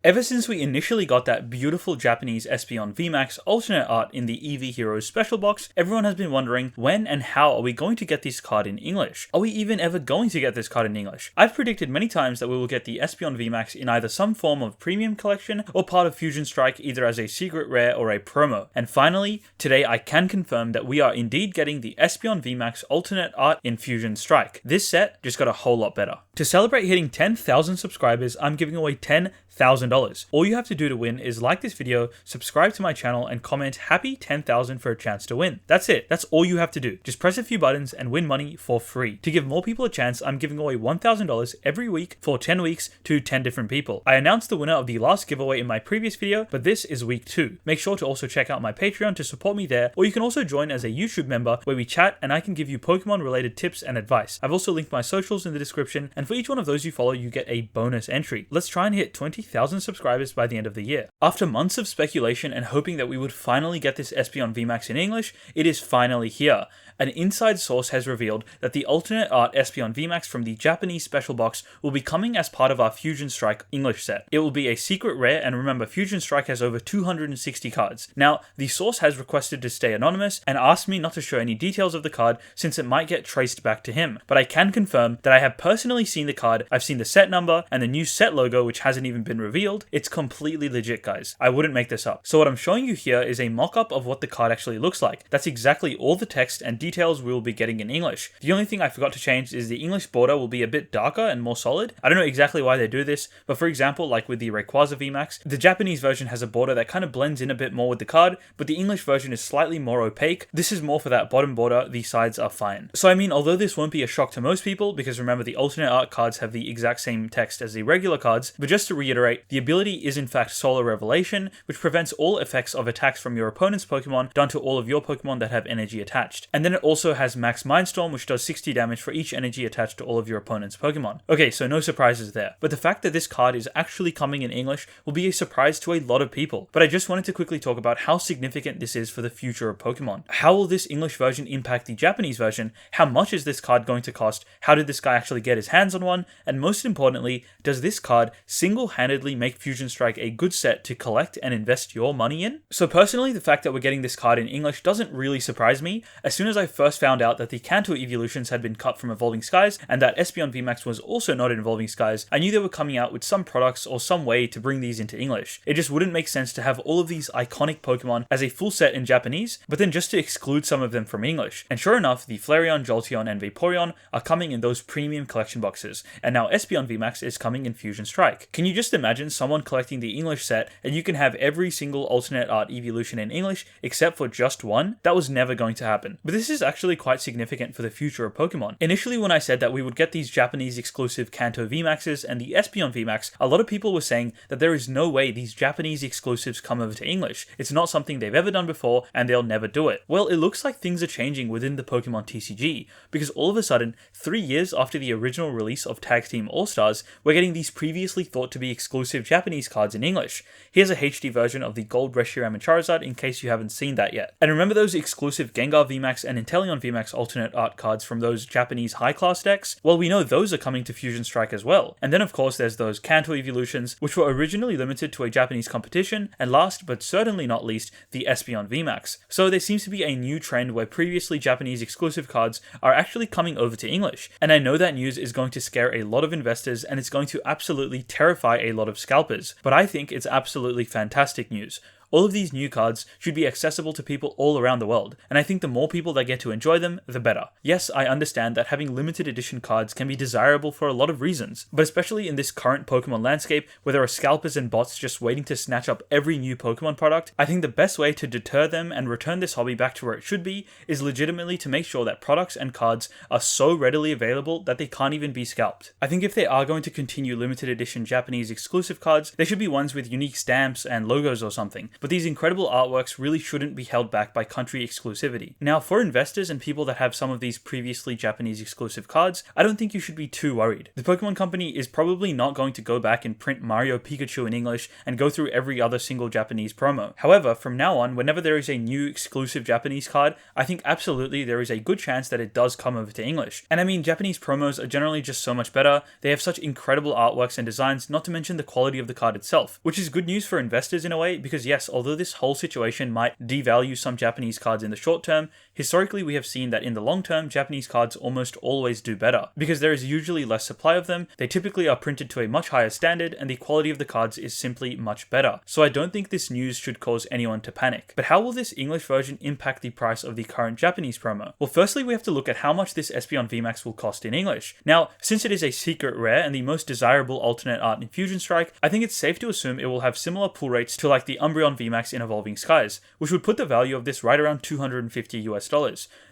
Ever since we initially got that beautiful Japanese Espeon Vmax alternate art in the EV Heroes special box, everyone has been wondering when and how are we going to get this card in English? Are we even ever going to get this card in English? I've predicted many times that we will get the Espeon Vmax in either some form of premium collection or part of Fusion Strike, either as a secret rare or a promo. And finally, today I can confirm that we are indeed getting the Espeon Vmax alternate art in Fusion Strike. This set just got a whole lot better. To celebrate hitting 10,000 subscribers, I'm giving away $10,000. All you have to do to win is like this video, subscribe to my channel, and comment happy 10,000 for a chance to win. That's it. That's all you have to do. Just press a few buttons and win money for free. To give more people a chance, I'm giving away $1,000 every week for 10 weeks to 10 different people. I announced the winner of the last giveaway in my previous video, but this is week 2. Make sure to also check out my Patreon to support me there, or you can also join as a YouTube member where we chat and I can give you Pokemon related tips and advice. I've also linked my socials in the description, and for each one of those you follow, you get a bonus entry. Let's try and hit 20,000 subscribers by the end of the year. After months of speculation and hoping that we would finally get this Espeon Vmax in English, it is finally here. An inside source has revealed that the alternate art Espeon Vmax from the Japanese special box will be coming as part of our Fusion Strike English set. It will be a secret rare, and remember, Fusion Strike has over 260 cards. Now, the source has requested to stay anonymous and asked me not to show any details of the card since it might get traced back to him. But I can confirm that I have personally seen the card, I've seen the set number, and the new set logo, which hasn't even been revealed. It's completely legit, guys. I wouldn't make this up. So what I'm showing you here is a mock-up of what the card actually looks like. That's exactly all the text and details we will be getting in English. The only thing I forgot to change is the English border will be a bit darker and more solid. I don't know exactly why they do this, but for example, like with the Rayquaza Vmax, the Japanese version has a border that kind of blends in a bit more with the card, but the English version is slightly more opaque. This is more for that bottom border, the sides are fine. So I mean, although this won't be a shock to most people, because remember the alternate art cards have the exact same text as the regular cards, but just to reiterate, the ability is in fact Solar Revelation, which prevents all effects of attacks from your opponent's Pokemon done to all of your Pokemon that have energy attached. And then it also has Max Mindstorm, which does 60 damage for each energy attached to all of your opponent's Pokemon. Okay, so no surprises there. But the fact that this card is actually coming in English will be a surprise to a lot of people. But I just wanted to quickly talk about how significant this is for the future of Pokemon. How will this English version impact the Japanese version? How much is this card going to cost? How did this guy actually get his hands on one? And most importantly, does this card single-handedly make Fusion Strike a good set to collect and invest your money in? So personally, the fact that we're getting this card in English doesn't really surprise me. As soon as I first found out that the Kanto evolutions had been cut from Evolving Skies and that Espeon Vmax was also not in Evolving Skies, I knew they were coming out with some products or some way to bring these into English. It just wouldn't make sense to have all of these iconic Pokemon as a full set in Japanese, but then just to exclude some of them from English. And sure enough, the Flareon, Jolteon, and Vaporeon are coming in those premium collection boxes, and now Espeon Vmax is coming in Fusion Strike. Can you just imagine someone collecting the English set and you can have every single alternate art evolution in English except for just one? That was never going to happen. But this is actually quite significant for the future of Pokemon. Initially, when I said that we would get these Japanese exclusive Kanto Vmaxes and the Espeon Vmax, a lot of people were saying that there is no way these Japanese exclusives come over to English. It's not something they've ever done before and they'll never do it. Well, it looks like things are changing within the Pokemon TCG, because all of a sudden, 3 years after the original release of Tag Team All-Stars, we're getting these previously thought to be exclusive Japanese cards in English. Here's a HD version of the Gold Reshiram and Charizard in case you haven't seen that yet. And remember those exclusive Gengar Vmax and Inteleon Vmax alternate art cards from those Japanese high-class decks? Well, we know those are coming to Fusion Strike as well. And then of course there's those Kanto evolutions, which were originally limited to a Japanese competition, and last but certainly not least, the Espeon Vmax. So there seems to be a new trend where previously Japanese exclusive cards are actually coming over to English. And I know that news is going to scare a lot of investors and it's going to absolutely terrify a lot of scalpers, but I think it's absolutely fantastic news. All of these new cards should be accessible to people all around the world, and I think the more people that get to enjoy them, the better. Yes, I understand that having limited edition cards can be desirable for a lot of reasons, but especially in this current Pokemon landscape where there are scalpers and bots just waiting to snatch up every new Pokemon product, I think the best way to deter them and return this hobby back to where it should be is legitimately to make sure that products and cards are so readily available that they can't even be scalped. I think if they are going to continue limited edition Japanese exclusive cards, they should be ones with unique stamps and logos or something. but these incredible artworks really shouldn't be held back by country exclusivity. Now, for investors and people that have some of these previously Japanese exclusive cards, I don't think you should be too worried. The Pokemon Company is probably not going to go back and print Mario Pikachu in English and go through every other single Japanese promo. However, from now on, whenever there is a new exclusive Japanese card, I think absolutely there is a good chance that it does come over to English. And I mean, Japanese promos are generally just so much better. They have such incredible artworks and designs, not to mention the quality of the card itself, which is good news for investors in a way, because yes, although this whole situation might devalue some Japanese cards in the short term, historically we have seen that in the long term, Japanese cards almost always do better, because there is usually less supply of them, they typically are printed to a much higher standard, and the quality of the cards is simply much better. So I don't think this news should cause anyone to panic. But how will this English version impact the price of the current Japanese promo? Well, firstly, we have to look at how much this Espeon Vmax will cost in English. Now, since it is a secret rare and the most desirable alternate art in Fusion Strike, I think it's safe to assume it will have similar pull rates to like the Umbreon Vmax in Evolving Skies, which would put the value of this right around $250 US.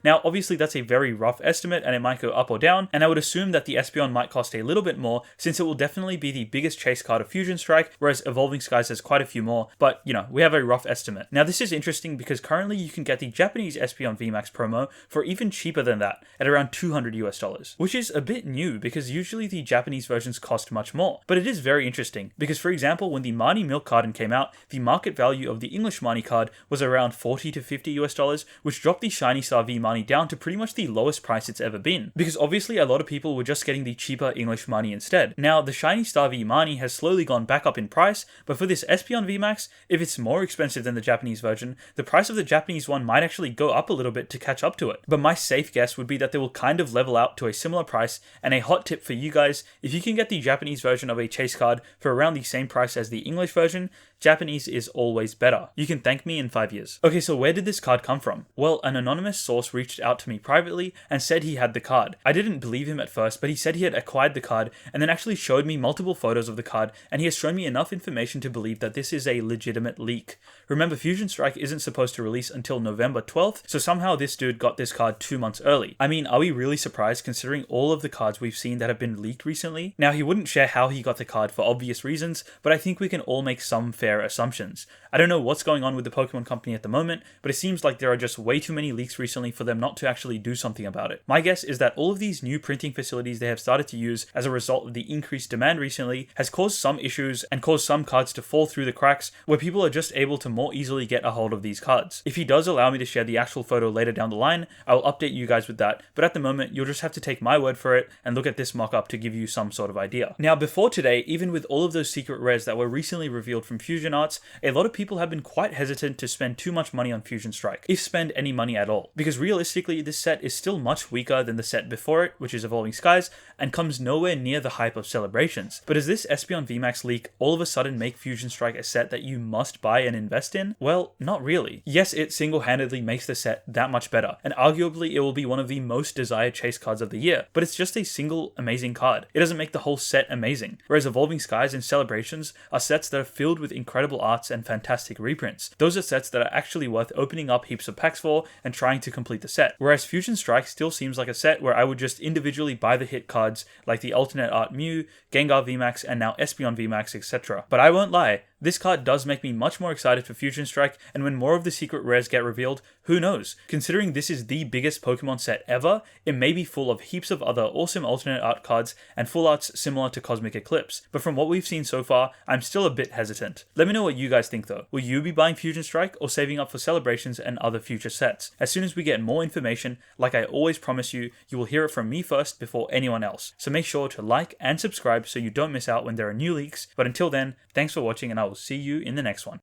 Now, obviously that's a very rough estimate and it might go up or down, and I would assume that the Espeon might cost a little bit more since it will definitely be the biggest chase card of Fusion Strike, whereas Evolving Skies has quite a few more, but you know, we have a rough estimate. Now this is interesting because currently you can get the Japanese Espeon Vmax promo for even cheaper than that, at around $200 US, which is a bit new because usually the Japanese versions cost much more. But it is very interesting because, for example, when the Marnie Milk Carton came out, the market value of the English Marnie card was around $40 to $50 US, which dropped the Shiny Star V Marnie down to pretty much the lowest price it's ever been, because obviously a lot of people were just getting the cheaper English Marnie instead. Now, the Shiny Star V Marnie has slowly gone back up in price, but for this Espeon Vmax, if it's more expensive than the Japanese version, the price of the Japanese one might actually go up a little bit to catch up to it. But my safe guess would be that they will kind of level out to a similar price, and a hot tip for you guys, if you can get the Japanese version of a chase card for around the same price as the English version, Japanese is always better. You can thank me in 5 years. Okay, so where did this card come from? Well, an anonymous source reached out to me privately and said he had the card. I didn't believe him at first, but he said he had acquired the card and then actually showed me multiple photos of the card, and he has shown me enough information to believe that this is a legitimate leak. Remember, Fusion Strike isn't supposed to release until November 12th, so somehow this dude got this card 2 months early. I mean, are we really surprised considering all of the cards we've seen that have been leaked recently? Now, he wouldn't share how he got the card for obvious reasons, but I think we can all make some fair assumptions. I don't know what's going on with the Pokemon Company at the moment, but it seems like there are just way too many leaks recently for them not to actually do something about it. My guess is that all of these new printing facilities they have started to use as a result of the increased demand recently has caused some issues and caused some cards to fall through the cracks where people are just able to more easily get a hold of these cards. If he does allow me to share the actual photo later down the line, I will update you guys with that, but at the moment you'll just have to take my word for it and look at this mock-up to give you some sort of idea. Now, before today, even with all of those secret rares that were recently revealed from Fusion Arts, a lot of people have been quite hesitant to spend too much money on Fusion Strike, if spend any money at all, because realistically this set is still much weaker than the set before it, which is Evolving Skies, and comes nowhere near the hype of Celebrations. But does this Espeon Vmax leak all of a sudden make Fusion Strike a set that you must buy and invest in? Well, not really. Yes, it single-handedly makes the set that much better, and arguably it will be one of the most desired chase cards of the year, but it's just a single amazing card. It doesn't make the whole set amazing, whereas Evolving Skies and Celebrations are sets that are filled with incredible arts and fantastic reprints. Those are sets that are actually worth opening up heaps of packs for and trying to complete the set, whereas Fusion Strike still seems like a set where I would just individually buy the hit cards like the alternate art Mew, Gengar Vmax, and now Espeon Vmax, etc. But I won't lie, this card does make me much more excited for Fusion Strike, and when more of the secret rares get revealed, who knows? Considering this is the biggest Pokemon set ever, it may be full of heaps of other awesome alternate art cards and full arts similar to Cosmic Eclipse, but from what we've seen so far, I'm still a bit hesitant. Let me know what you guys think though. Will you be buying Fusion Strike or saving up for Celebrations and other future sets? As soon as we get more information, like I always promise you, you will hear it from me first before anyone else. So make sure to like and subscribe so you don't miss out when there are new leaks, but until then, thanks for watching and I will see you in the next one.